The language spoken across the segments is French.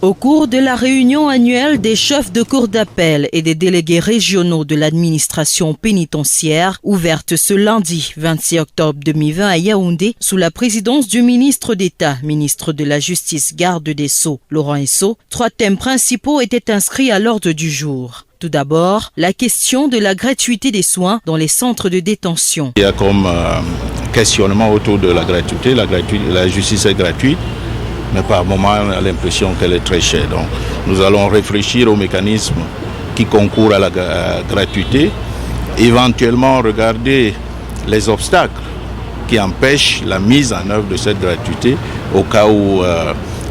Au cours de la réunion annuelle des chefs de cour d'appel et des délégués régionaux de l'administration pénitentiaire, ouverte ce lundi 26 octobre 2020 à Yaoundé, sous la présidence du ministre d'État, ministre de la Justice, garde des Sceaux, Laurent Esso, 3 thèmes principaux étaient inscrits à l'ordre du jour. Tout d'abord, la question de la gratuité des soins dans les centres de détention. Il y a comme questionnement autour de la gratuité. La justice est gratuite, mais par moment, on a l'impression qu'elle est très chère. Donc, nous allons réfléchir aux mécanismes qui concourent à la gratuité, éventuellement regarder les obstacles qui empêchent la mise en œuvre de cette gratuité au cas où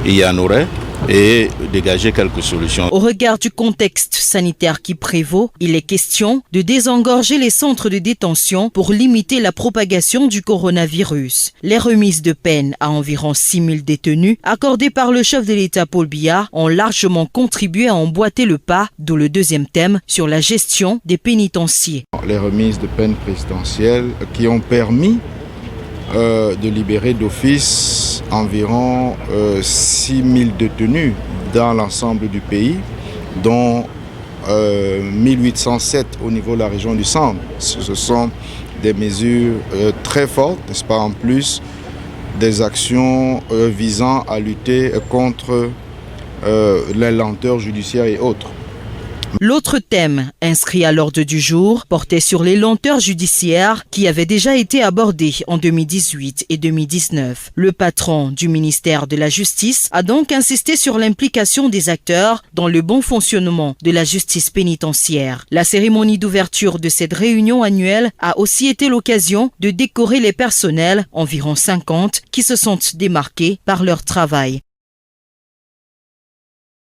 il y en aurait, et dégager quelques solutions. Au regard du contexte sanitaire qui prévaut, il est question de désengorger les centres de détention pour limiter la propagation du coronavirus. Les remises de peine à environ 6 000 détenus, accordées par le chef de l'État Paul Biya, ont largement contribué à emboîter le pas, d'où le deuxième thème sur la gestion des pénitenciers. Les remises de peine présidentielles qui ont permis de libérer d'office environ 6 000 détenus dans l'ensemble du pays, dont 1807 au niveau de la région du centre. Ce sont des mesures très fortes, n'est-ce pas, en plus des actions visant à lutter contre les lenteurs judiciaires et autres. L'autre thème inscrit à l'ordre du jour portait sur les lenteurs judiciaires qui avaient déjà été abordées en 2018 et 2019. Le patron du ministère de la Justice a donc insisté sur l'implication des acteurs dans le bon fonctionnement de la justice pénitentiaire. La cérémonie d'ouverture de cette réunion annuelle a aussi été l'occasion de décorer les personnels, environ 50, qui se sont démarqués par leur travail.